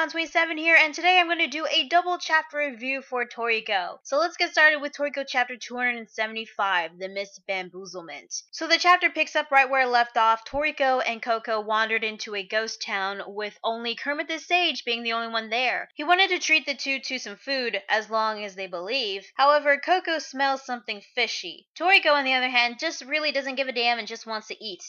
Spawn27 here, and today I'm going to do a double chapter review for Toriko. So let's get started with Toriko chapter 275, The Misbamboozlement. So the chapter picks up right where it left off. Toriko and Coco wandered into a ghost town with only Kermit the Sage being the only one there. He wanted to treat the two to some food, as long as they believe. However, Coco smells something fishy. Toriko, on the other hand, just really doesn't give a damn and just wants to eat.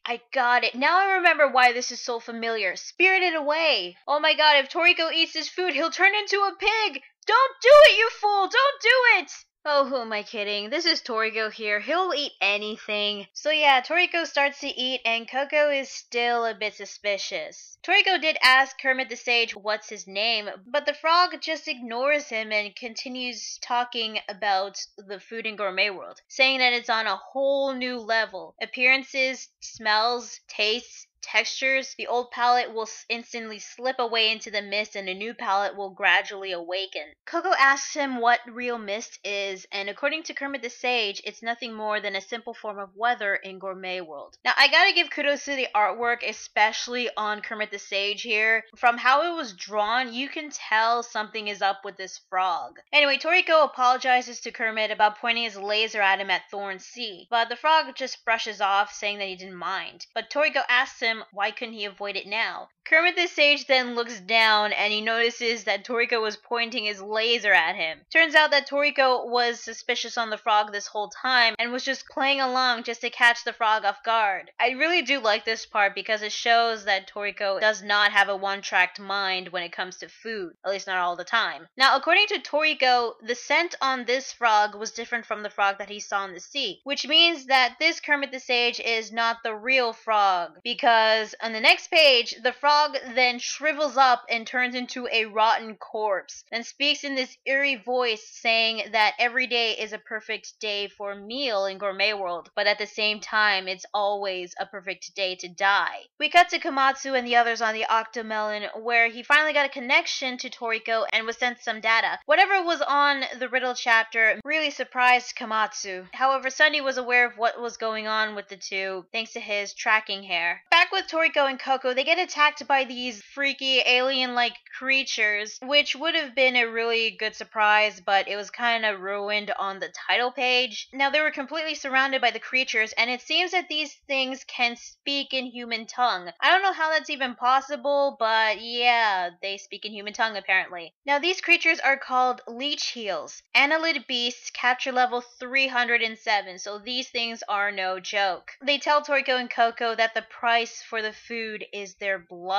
I got it. Now I remember why this is so familiar. Spirited Away. Oh my god, if Toriko eats this food, he'll turn into a pig. Don't do it, you fool! Don't do it! Oh, who am I kidding? This is Toriko here. He'll eat anything. So yeah, Toriko starts to eat and Coco is still a bit suspicious. Toriko did ask Kermit the Sage what's his name, but the frog just ignores him and continues talking about the food in Gourmet World, saying that it's on a whole new level. Appearances, smells, tastes, textures. The old palette will instantly slip away into the mist and a new palette will gradually awaken. Coco asks him what real mist is, and according to Kermit the Sage, it's nothing more than a simple form of weather in Gourmet World. Now, I gotta give kudos to the artwork, especially on Kermit the Sage here. From how it was drawn, you can tell something is up with this frog. Anyway, Toriko apologizes to Kermit about pointing his laser at him at Thorn Sea, but the frog just brushes off, saying that he didn't mind. But Toriko asks him why couldn't he avoid it now. Kermit the Sage then looks down and he notices that Toriko was pointing his laser at him. Turns out that Toriko was suspicious on the frog this whole time and was just playing along just to catch the frog off guard. I really do like this part because it shows that Toriko does not have a one-tracked mind when it comes to food, at least not all the time. Now, according to Toriko, the scent on this frog was different from the frog that he saw in the sea, which means that this Kermit the Sage is not the real frog, because on the next page, the frog then shrivels up and turns into a rotten corpse and speaks in this eerie voice saying that every day is a perfect day for a meal in Gourmet World, but at the same time it's always a perfect day to die. We cut to Komatsu and the others on the Octomelon, where he finally got a connection to Toriko and was sent some data. Whatever was on the riddle chapter really surprised Komatsu. However, Sunny was aware of what was going on with the two thanks to his tracking hair. Back with Toriko and Coco, they get attacked by these freaky alien-like creatures, which would have been a really good surprise, but it was kind of ruined on the title page. Now, they were completely surrounded by the creatures, and it seems that these things can speak in human tongue. I don't know how that's even possible, but yeah, they speak in human tongue apparently. Now, these creatures are called Leech Heels, annelid beasts, capture level 307, so these things are no joke. They tell Toriko and Coco that the price for the food is their blood.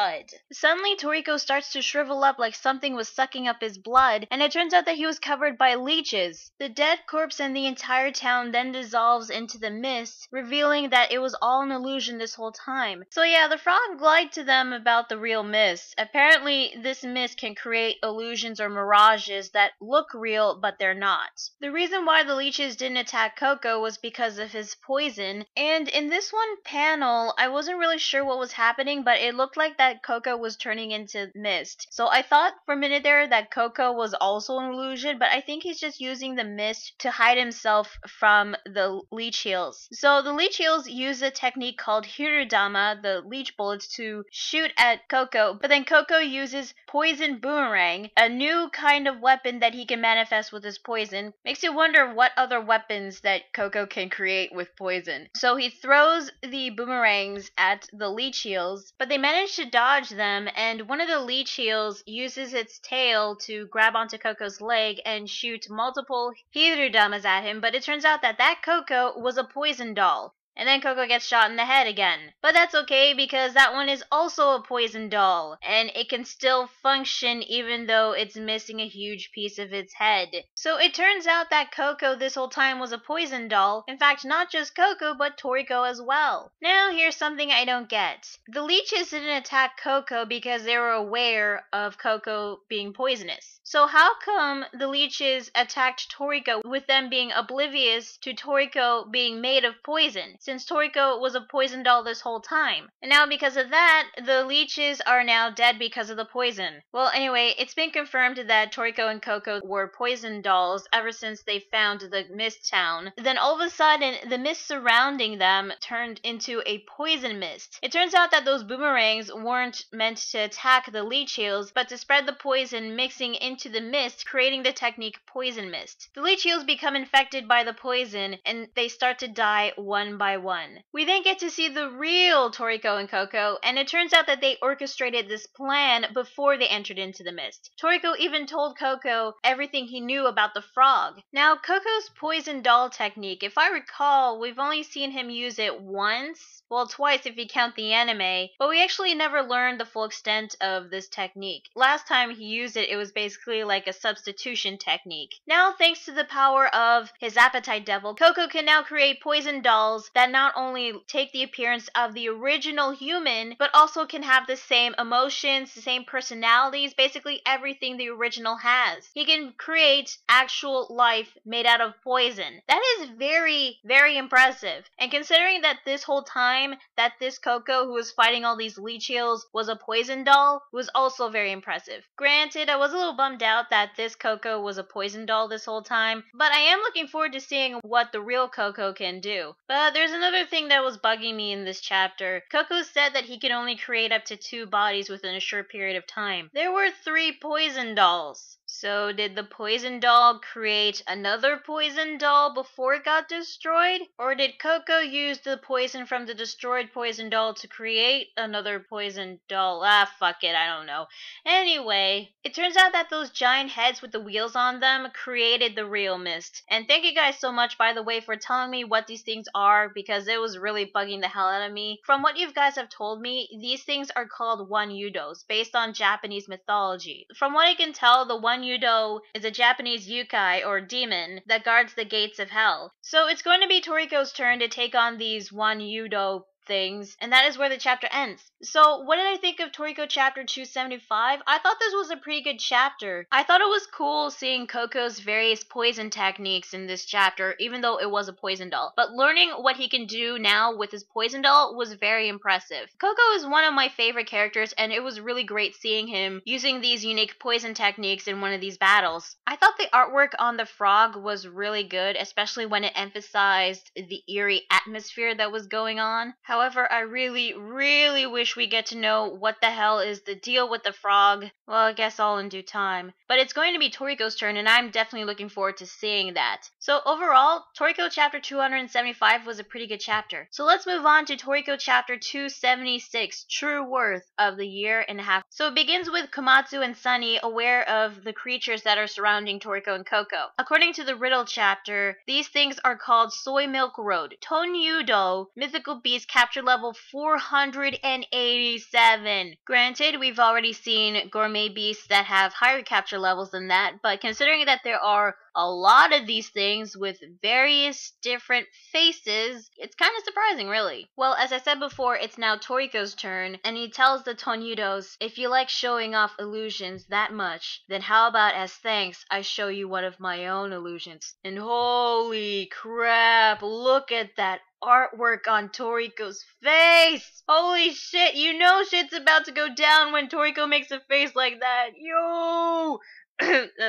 Suddenly, Toriko starts to shrivel up like something was sucking up his blood, and it turns out that he was covered by leeches. The dead corpse and the entire town then dissolves into the mist, revealing that it was all an illusion this whole time. So yeah, the frog lied to them about the real mist. Apparently, this mist can create illusions or mirages that look real, but they're not. The reason why the leeches didn't attack Coco was because of his poison, and in this one panel, I wasn't really sure what was happening, but it looked like that Coco was turning into mist. So I thought for a minute there that Coco was also an illusion, but I think he's just using the mist to hide himself from the Leech Heels. So the Leech Heels use a technique called Hirudama, the leech bullets, to shoot at Coco, but then Coco uses Poison Boomerang, a new kind of weapon that he can manifest with his poison. Makes you wonder what other weapons that Coco can create with poison. So he throws the boomerangs at the Leech Heels, but they manage to dodge them, and one of the Leech Heels uses its tail to grab onto Coco's leg and shoot multiple Hirudamas at him, but it turns out that that Coco was a poison doll. And then Coco gets shot in the head again. But that's okay because that one is also a poison doll, and it can still function even though it's missing a huge piece of its head. So it turns out that Coco this whole time was a poison doll. In fact, not just Coco, but Toriko as well. Now, here's something I don't get. The leeches didn't attack Coco because they were aware of Coco being poisonous. So how come the leeches attacked Toriko with them being oblivious to Toriko being made of poison? since Toriko was a poison doll this whole time. And now because of that, the leeches are now dead because of the poison. Well, anyway, it's been confirmed that Toriko and Coco were poison dolls ever since they found the mist town. Then all of a sudden, the mist surrounding them turned into a poison mist. It turns out that those boomerangs weren't meant to attack the Leech Heels, but to spread the poison mixing into the mist, creating the technique poison mist. The Leech Heels become infected by the poison, and they start to die one by one. We then get to see the real Toriko and Coco, and it turns out that they orchestrated this plan before they entered into the mist. Toriko even told Coco everything he knew about the frog. Now, Coco's poison doll technique, if I recall, we've only seen him use it once. Well, twice if you count the anime, but we actually never learned the full extent of this technique. Last time he used it, it was basically like a substitution technique. Now, thanks to the power of his appetite devil, Coco can now create poison dolls that not only take the appearance of the original human, but also can have the same emotions, the same personalities, basically everything the original has. He can create actual life made out of poison. That is very, very impressive. And considering that this whole time that this Coco who was fighting all these Leech Heels was a poison doll, was also very impressive. Granted, I was a little bummed out that this Coco was a poison doll this whole time, but I am looking forward to seeing what the real Coco can do. But there's another thing that was bugging me in this chapter. Coco said that he could only create up to 2 bodies within a short period of time. There were 3 poison dolls. So did the poison doll create another poison doll before it got destroyed? Or did Coco use the poison from the destroyed poison doll to create another poison doll? Fuck it, I don't know. Anyway, it turns out that those giant heads with the wheels on them created the real mist. And thank you guys so much, by the way, for telling me what these things are, because it was really bugging the hell out of me. From what you guys have told me, these things are called Tounyuudous, based on Japanese mythology. From what I can tell, the Tounyuudou is a Japanese yukai, or demon, that guards the gates of hell. So it's going to be Toriko's turn to take on these Tounyuudou things, and that is where the chapter ends. So what did I think of Toriko chapter 275? I thought this was a pretty good chapter. I thought it was cool seeing Coco's various poison techniques in this chapter, even though it was a poison doll. But learning what he can do now with his poison doll was very impressive. Coco is one of my favorite characters, and it was really great seeing him using these unique poison techniques in one of these battles. I thought the artwork on the frog was really good, especially when it emphasized the eerie atmosphere that was going on. However, I really, really wish we get to know what the hell is the deal with the frog. Well, I guess all in due time. But it's going to be Toriko's turn, and I'm definitely looking forward to seeing that. So overall, Toriko chapter 275 was a pretty good chapter. So let's move on to Toriko chapter 276, True Worth of the Year and a Half. So it begins with Komatsu and Sunny aware of the creatures that are surrounding Toriko and Coco. According to the riddle chapter, these things are called Soy Milk Road, Tounyuudou, mythical beast capture level 487. Granted, we've already seen gourmet beasts that have higher capture levels than that, but considering that there are a lot of these things with various different faces, it's kind of surprising, really. Well, as I said before, it's now Toriko's turn, and he tells the Tounyuudous, if you like showing off illusions that much, then how about as thanks, I show you one of my own illusions. And holy crap, look at that artwork on Toriko's face! Holy shit, you know shit's about to go down when Toriko makes a face like that. Yo!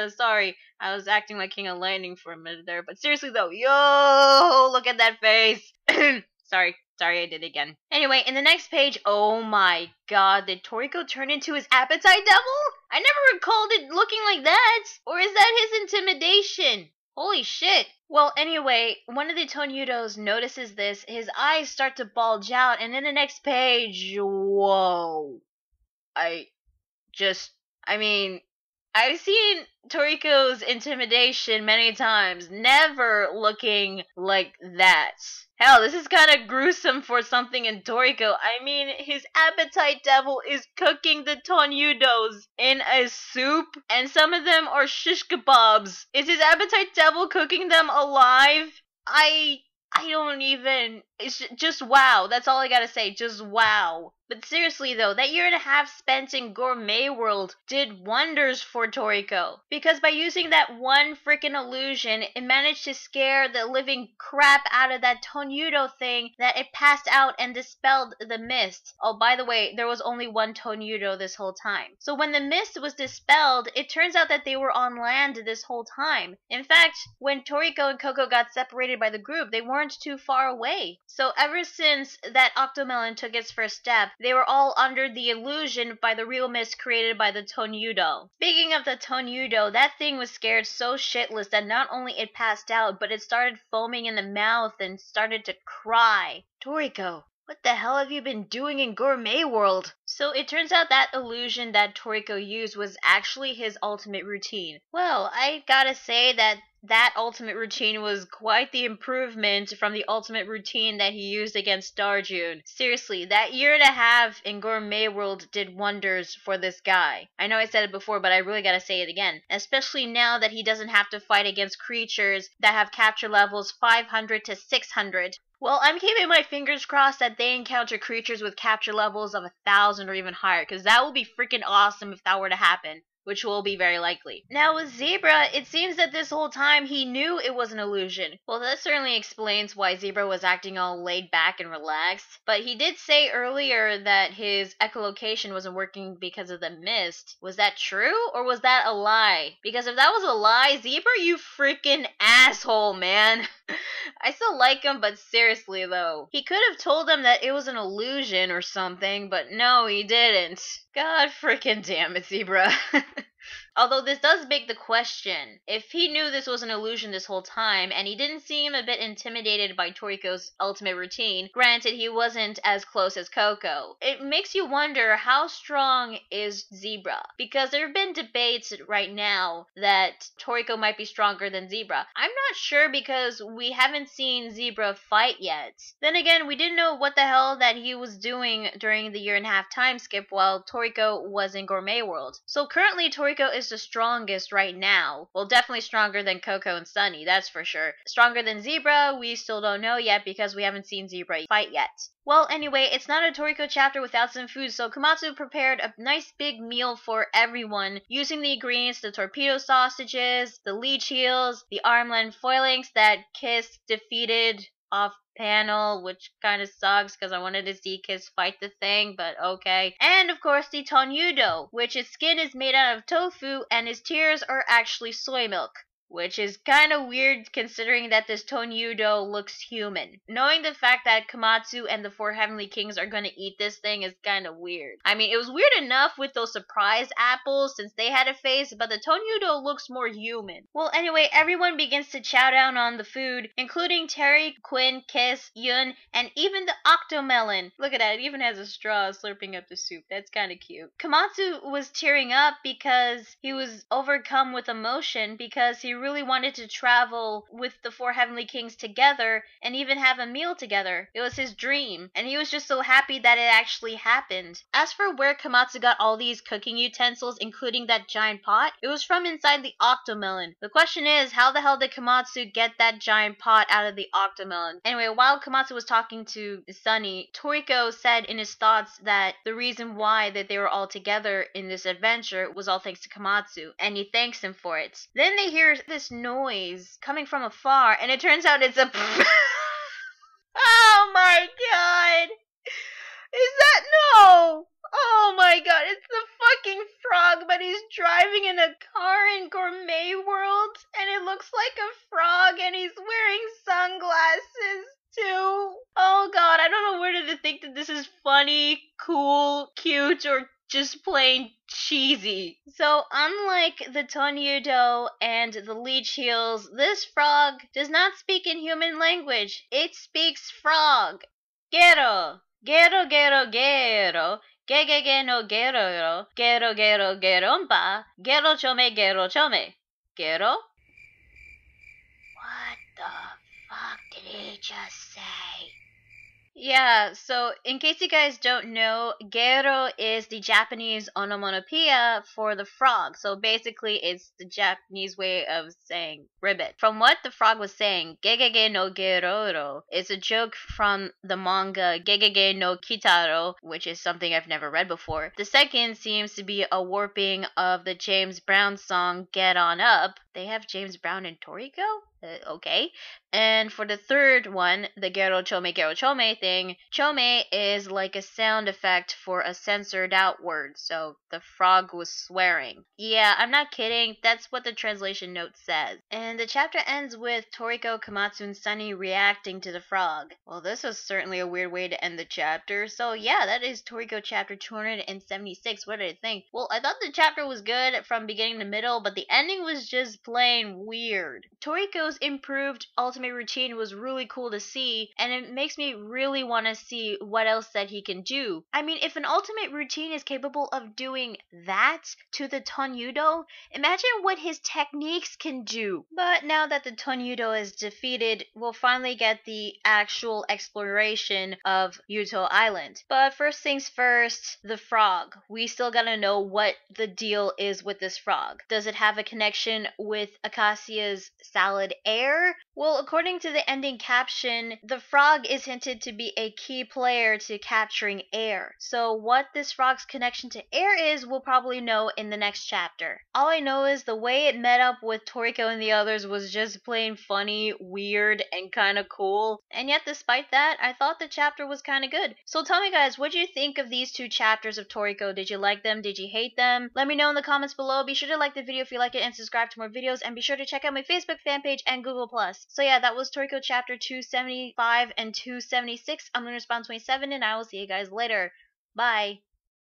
Sorry, I was acting like King of Lightning for a minute there, but seriously though, yo! Look at that face! Sorry, I did it again. Anyway, in the next page, oh my god, did Toriko turn into his appetite devil? I never recalled it looking like that! Or is that his intimidation? Holy shit. Well, anyway, one of the Tounyuudous notices this, his eyes start to bulge out, and in the next page, whoa. I've seen Toriko's intimidation many times, never looking like that. Hell, this is kind of gruesome for something in Toriko. I mean, his appetite devil is cooking the Tounyuudous in a soup, and some of them are shish kebabs. Is his appetite devil cooking them alive? I don't even It's just wow. That's all I gotta say. Just wow. But seriously though, that year and a half spent in Gourmet World did wonders for Toriko. Because by using that one freaking illusion, it managed to scare the living crap out of that Tounyuudou thing that it passed out and dispelled the mist. Oh, by the way, there was only one Tounyuudou this whole time. So when the mist was dispelled, it turns out that they were on land this whole time. In fact, when Toriko and Coco got separated by the group, they weren't too far away. So ever since that Octomelon took its first step, they were all under the illusion by the real mist created by the Tounyuudou. Speaking of the Tounyuudou, that thing was scared so shitless that not only it passed out, but it started foaming in the mouth and started to cry. Toriko, what the hell have you been doing in Gourmet World? So it turns out that illusion that Toriko used was actually his ultimate routine. Well, I gotta say that ultimate routine was quite the improvement from the ultimate routine that he used against Darjun. Seriously, that year and a half in Gourmet World did wonders for this guy. I know I said it before, but I really gotta say it again. Especially now that he doesn't have to fight against creatures that have capture levels 500 to 600. Well, I'm keeping my fingers crossed that they encounter creatures with capture levels of 1,000 or even higher, because that would be freaking awesome if that were to happen, which will be very likely. Now with Zebra, it seems that this whole time he knew it was an illusion. Well, that certainly explains why Zebra was acting all laid back and relaxed, but he did say earlier that his echolocation wasn't working because of the mist. Was that true, or was that a lie? Because if that was a lie, Zebra, you freaking asshole, man. I still like him, but seriously though. He could have told them that it was an illusion or something, but no, he didn't. God freaking damn it, Zebra. Although this does beg the question, if he knew this was an illusion this whole time, and he didn't seem a bit intimidated by Toriko's ultimate routine, granted he wasn't as close as Coco, it makes you wonder how strong is Zebra? Because there have been debates right now that Toriko might be stronger than Zebra. I'm not sure because we haven't seen Zebra fight yet. Then again, we didn't know what the hell that he was doing during the year and a half time skip while Toriko was in Gourmet World. So currently Toriko is the strongest right now. Well, definitely stronger than Coco and Sunny, that's for sure. Stronger than Zebra, we still don't know yet because we haven't seen Zebra fight yet. Well, anyway, it's not a Toriko chapter without some food, so Komatsu prepared a nice big meal for everyone using the ingredients: the torpedo sausages, the Leech Heels, the arm-length foilings that Kiss defeated off panel, which kind of sucks because I wanted to see Kiss fight the thing, but okay. And of course the Tounyuudou, which its skin is made out of tofu and its tears are actually soy milk. Which is kind of weird considering that this Tounyuudou looks human. Knowing the fact that Komatsu and the four heavenly kings are going to eat this thing is kind of weird. I mean, it was weird enough with those surprise apples since they had a face, but the Tounyuudou looks more human. Well, anyway, everyone begins to chow down on the food, including Terry, Quinn, Kiss, Yun, and even the Octomelon. Look at that, it even has a straw slurping up the soup. That's kind of cute. Komatsu was tearing up because he was overcome with emotion because he really wanted to travel with the four heavenly kings together and even have a meal together. It was his dream, and he was just so happy that it actually happened. As for where Komatsu got all these cooking utensils, including that giant pot, it was from inside the Octomelon. The question is, how the hell did Komatsu get that giant pot out of the Octomelon? Anyway, while Komatsu was talking to Sunny, Toriko said in his thoughts that the reason why that they were all together in this adventure was all thanks to Komatsu, and he thanks him for it. Then they hear this noise coming from afar, and it turns out it's a oh my god! Is that no? Oh my god, it's the fucking frog, but he's driving in a car in Gourmet World, and it looks like a frog, and he's wearing sunglasses too. Oh god, I don't know whether to think that this is funny, cool, cute, or just plain cheesy. So unlike the Tounyuudou and the Leech Heels, this frog does not speak in human language. It speaks frog. Gero, gero, gero, gero. Ge ge ge no gero, gero gero gerompa, gero chome gero chome. Gero? What the fuck did he just say? Yeah, so in case you guys don't know, gero is the Japanese onomatopoeia for the frog. So basically, it's the Japanese way of saying ribbit. From what the frog was saying, gegege no geroro is a joke from the manga Gegege no Kitaro, which is something I've never read before. The second seems to be a warping of the James Brown song Get On Up. They have James Brown and Toriko? Okay. And for the third one, the gero chome thing, chome is like a sound effect for a censored out word. So the frog was swearing. Yeah, I'm not kidding. That's what the translation note says. And the chapter ends with Toriko, Komatsu, and Sunny reacting to the frog. Well, this was certainly a weird way to end the chapter. So yeah, that is Toriko chapter 276. What did I think? Well, I thought the chapter was good from beginning to middle, but the ending was just plain weird. Toriko's improved ultimate routine was really cool to see, and it makes me really want to see what else that he can do. I mean, if an ultimate routine is capable of doing that to the Tounyuudou, imagine what his techniques can do. But now that the Tounyuudou is defeated, we'll finally get the actual exploration of Yuto Island. But first things first, the frog. We still gotta know what the deal is with this frog. Does it have a connection with Acacia's salad air? Well, according to the ending caption, the frog is hinted to be a key player to capturing air. So what this frog's connection to air is, we'll probably know in the next chapter. All I know is the way it met up with Toriko and the others was just plain funny, weird, and kind of cool. And yet, despite that, I thought the chapter was kind of good. So tell me guys, what do you think of these two chapters of Toriko? Did you like them? Did you hate them? Let me know in the comments below. Be sure to like the video if you like it and subscribe to more videos. And be sure to check out my Facebook fan page and Google+. So yeah, that was Toriko chapter 275 and 276. I'm Lunar Spawn 27, and I will see you guys later. Bye.